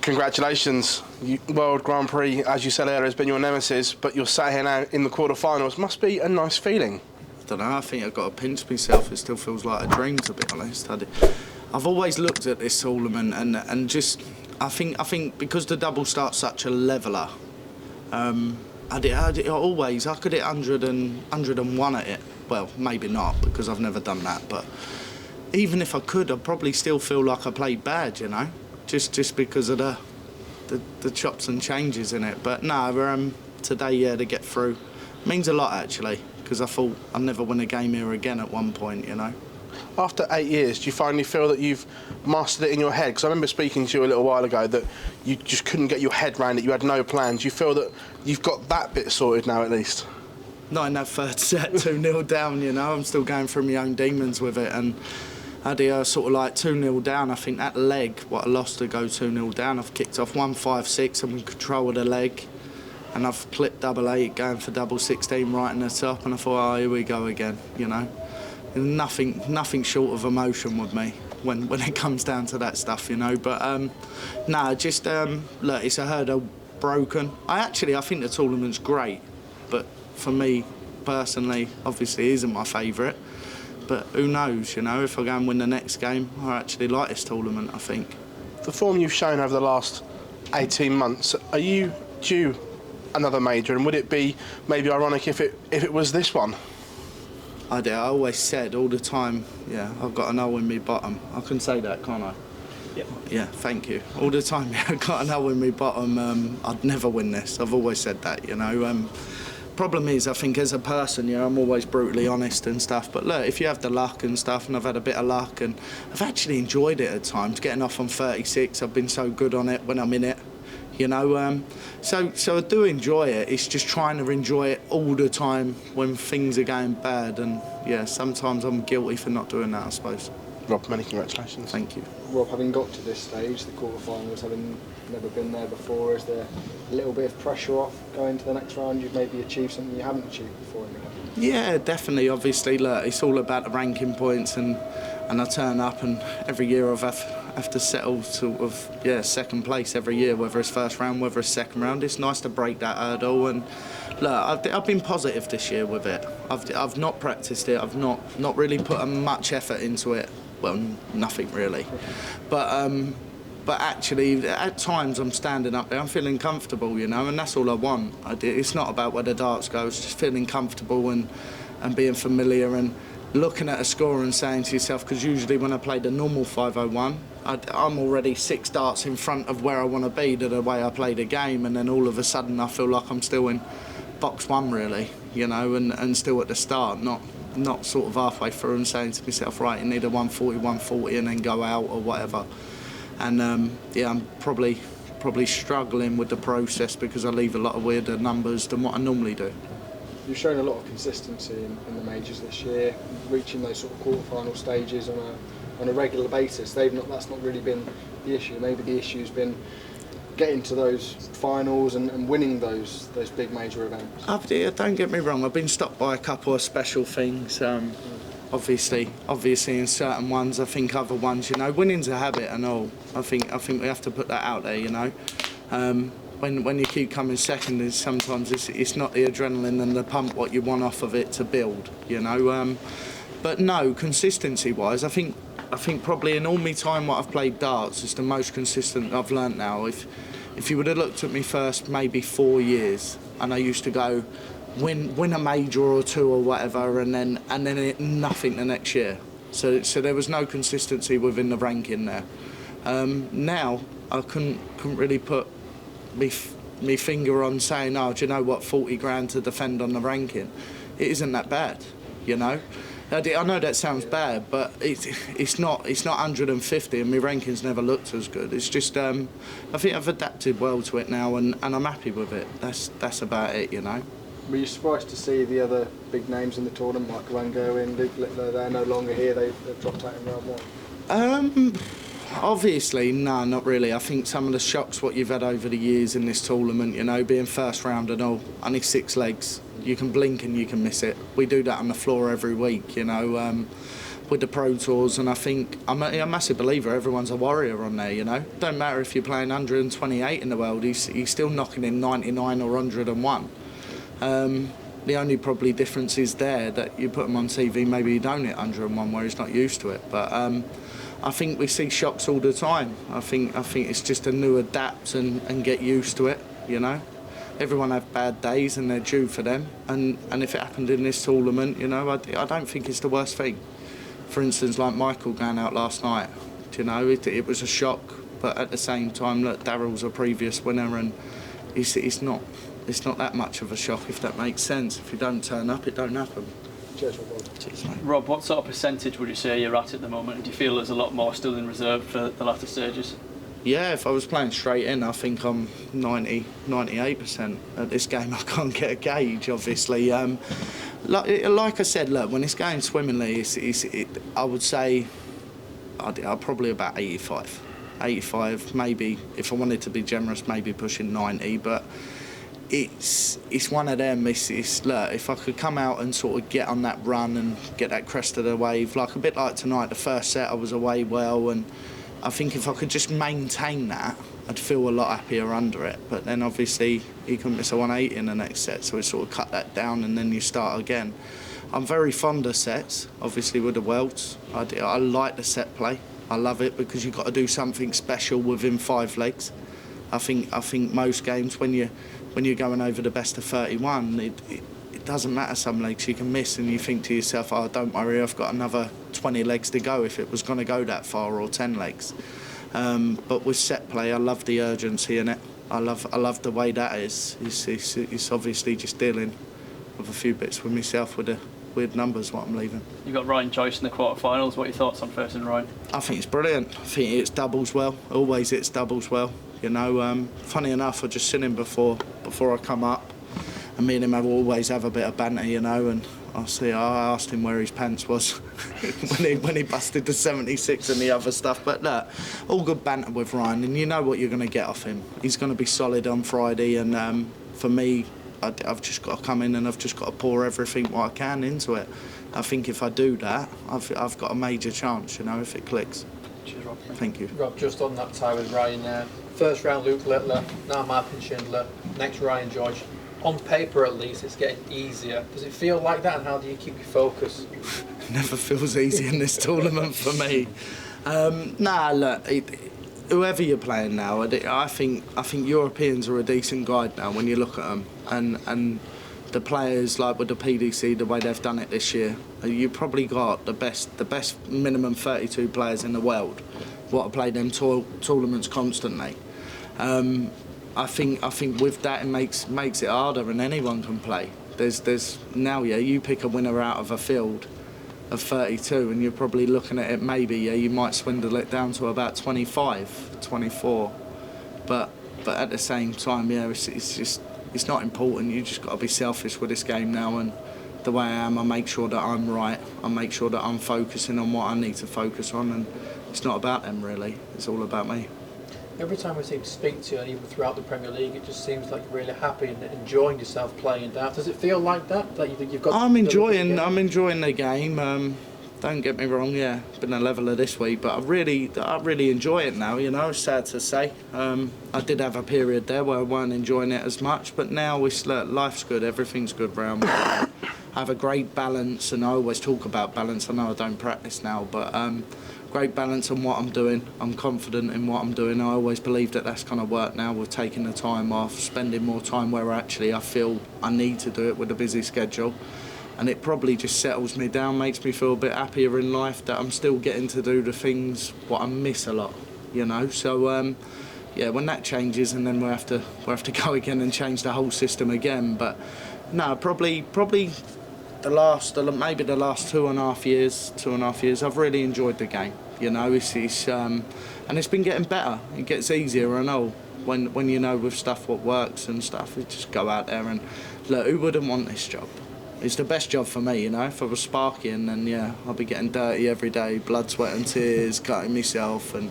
Congratulations. World Grand Prix, as you said earlier, has been your nemesis, but you're sat here now in the quarterfinals. Must be a nice feeling. I don't know, I think I've got to pinch myself. It still feels like a dream, to be honest. I've always looked at this tournament and just, I think because the double start's such a leveller, I could hit 101 at it. Well, maybe not, because I've never done that, but even if I could, I'd probably still feel like I played bad, you know, just because of the chops and changes in it. But no, today, yeah, to get through means a lot, actually, because I thought I'd never win a game here again at one point, you know. After 8 years, do you finally feel that you've mastered it in your head? Because I remember speaking to you a little while ago that you just couldn't get your head around it, you had no plans. Do you feel that you've got that bit sorted now, at least? Not in that third set, 2-0 down, you know. I'm still going through my own demons with it, and I had sort of like 2-0 down. I think that leg, what I lost to go 2-0 down, I've kicked off 1-5-6, I'm in control of the leg, and I've clipped double 8, going for double 16 right in the top, and I thought, oh, here we go again, you know. Nothing short of emotion with me when it comes down to that stuff, you know. But no, just look, it's a hurdle broken. I think the tournament's great, but for me personally, obviously, it isn't my favourite. But who knows, you know? If I go and win the next game, I actually like this tournament, I think. The form you've shown over the last 18 months, are you due another major? And would it be maybe ironic if it was this one? I always said all the time, yeah, I've got an hole in me bottom. I can say that, can't I? Yep. Yeah, thank you. All the time, yeah, I've got an hole in me bottom. I'd never win this. I've always said that, you know. Problem is, I think as a person, you know, I'm always brutally honest and stuff. But look, if you have the luck and stuff, and I've had a bit of luck, and I've actually enjoyed it at times, getting off on 36. I've been so good on it when I'm in it. You know, so I do enjoy it. It's just trying to enjoy it all the time when things are going bad. And yeah, sometimes I'm guilty for not doing that, I suppose. Rob, many congratulations. Thank you. Rob, having got to this stage, the quarterfinals, having never been there before, is there a little bit of pressure off going to the next round? You've maybe achieved something you haven't achieved before in the game? Yeah, definitely. Obviously, look, it's all about the ranking points, and I turn up, and every year I've have to settle sort of, yeah, second place every year, whether it's first round, whether it's second round. It's nice to break that hurdle, and look, I've been positive this year with it. I've not practiced it. I've not really put much effort into it. Well, nothing really, but actually at times I'm standing up there, I'm feeling comfortable, you know, and that's all I want. It's not about where the darts go. It's just feeling comfortable and being familiar and looking at a score and saying to yourself, because usually when I play the normal 501, I'm already 6 darts in front of where I want to be to the way I play the game, and then all of a sudden I feel like I'm still in box 1 really, you know, and still at the start, not sort of halfway through and saying to myself, right, you need a 140, 140 and then go out or whatever. And yeah, I'm probably struggling with the process because I leave a lot of weirder numbers than what I normally do. You've shown a lot of consistency in the majors this year, reaching those sort of quarter-final stages on a regular basis. That's not really been the issue. Maybe the issue's been getting to those finals and winning those big major events. Don't get me wrong, I've been stopped by a couple of special things. Obviously in certain ones, I think other ones, you know, winning's a habit and all. I think we have to put that out there, you know. When you keep coming second, sometimes it's not the adrenaline and the pump what you want off of it to build, you know. But no, consistency-wise, I think probably in all my time what I've played darts, it's the most consistent I've learnt now. If you would have looked at me first maybe 4 years, and I used to go win a major or 2 or whatever, and then nothing the next year. So there was no consistency within the ranking there. Now I couldn't really put me finger on saying, oh, do you know what, 40 grand to defend on the ranking, it isn't that bad, you know. I know that sounds bad, but it's not 150, and my rankings never looked as good. It's just I think I've adapted well to it now, and I'm happy with it. That's about it, you know. Were you surprised to see the other big names in the tournament, like Wango and Luke Littler, they're no longer here, they've dropped out in round 1? Obviously, no, not really. I think some of the shocks what you've had over the years in this tournament, you know, being first round and all, only 6 legs. You can blink and you can miss it. We do that on the floor every week, you know. with the Pro Tours, and I think I'm a massive believer everyone's a warrior on there, you know. Don't matter if you're playing 128 in the world, he's still knocking in 99 or 101. The only probably difference is there that you put him on TV, maybe you don't hit 101 where he's not used to it. But I think we see shocks all the time. I think it's just a new adapt and get used to it, you know. Everyone have bad days and they're due for them. And if it happened in this tournament, you know, I don't think it's the worst thing. For instance, like Michael going out last night, you know, it was a shock. But at the same time, look, Darryl's a previous winner, and it's not that much of a shock, if that makes sense. If you don't turn up, it don't happen. Cheers, Rob. Cheers, mate. Rob, what sort of percentage would you say you're at the moment? Do you feel there's a lot more still in reserve for the latter stages? Yeah, if I was playing straight in, I think I'm 98% at this game. I can't get a gauge, obviously. Like I said, look, when it's going swimmingly, I would say I'd probably about 85. 85, maybe, if I wanted to be generous, maybe pushing 90, but it's one of them. Look, if I could come out and sort of get on that run and get that crest of the wave, like a bit like tonight, the first set I was away well, and I think if I could just maintain that, I'd feel a lot happier under it. But then obviously he couldn't miss a 180 in the next set, so we sort of cut that down and then you start again. I'm very fond of sets, obviously with the Worlds. I like the set play. I love it because you've got to do something special within 5 legs. I think most games when you're going over the best of 31, it doesn't matter some legs you can miss, and you think to yourself, oh, don't worry, I've got another 20 legs to go if it was going to go that far, or 10 legs. But with set play, I love the urgency in it. I love the way that is. It's obviously just dealing with a few bits with myself with the weird numbers what I'm leaving. You've got Ryan Joyce in the quarterfinals. What are your thoughts on facing Ryan? I think it's brilliant. I think it's doubles well. Always it's doubles well. You know, funny enough, I just seen him before I come up, and me and him always have a bit of banter, you know. And I asked him where his pants was when he busted the 76 and the other stuff. But look, all good banter with Ryan, and you know what you're going to get off him. He's going to be solid on Friday, and for me, I've just got to come in and I've just got to pour everything what I can into it. I think if I do that, I've got a major chance, you know, if it clicks. Cheers, Rob. Thank you. Rob, just on that tie with Ryan there. First round Luke Littler, now Martin Schindler, next Ryan George. On paper at least, it's getting easier. Does it feel like that, and how do you keep your focus? Never feels easy in this tournament for me. Look, whoever you're playing now, I think Europeans are a decent guide now when you look at them, and the players like with the PDC, the way they've done it this year, you probably got the best minimum 32 players in the world what have played them tournaments constantly. I think with that it makes it harder, and anyone can play. There's now, yeah, you pick a winner out of a field of 32 and you're probably looking at it, maybe, yeah, you might swindle it down to about 25, 24. But at the same time, yeah, it's not important. You just got to be selfish with this game now, and the way I am, I make sure that I'm right. I make sure that I'm focusing on what I need to focus on, and it's not about them really. It's all about me. Every time we seem to speak to you, and even throughout the Premier League, it just seems like you're really happy and enjoying yourself playing that. Does it feel like that? Like you've got? I'm enjoying the game. Don't get me wrong. Yeah, been a leveler this week, but I really enjoy it now. You know, it's sad to say. I did have a period there where I weren't enjoying it as much, but now life's good. Everything's good round me. I have a great balance, and I always talk about balance. I know I don't practice now, but great balance on what I'm doing. I'm confident in what I'm doing. I always believe that that's going to work now. We're taking the time off, spending more time where actually I feel I need to do it with a busy schedule. And it probably just settles me down, makes me feel a bit happier in life that I'm still getting to do the things what I miss a lot, you know. So yeah, when that changes, and then we'll have to go again and change the whole system again. But no, probably maybe the last 2.5 years, I've really enjoyed the game. You know, and it's been getting better. It gets easier, I know. When you know with stuff what works and stuff, you just go out there and look. Who wouldn't want this job? It's the best job for me, you know. If I was sparking, then yeah, I'll be getting dirty every day, blood, sweat and tears, cutting myself and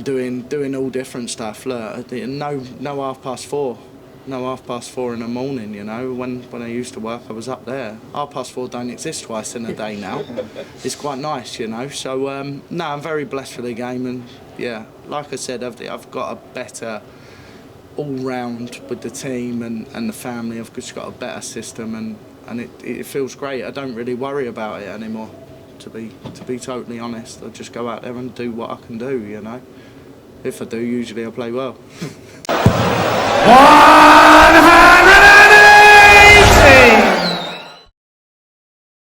doing all different stuff. Look, no 4:30 no 4:30 in the morning, you know. When I used to work, I was up there. 4:30 don't exist twice in a day now. It's quite nice, you know. So, no, I'm very blessed for the game. And, yeah, like I said, I've got a better all-round with the team and the family. I've just got a better system, and it feels great. I don't really worry about it anymore, to be totally honest. I just go out there and do what I can do, you know. If I do, usually I play well.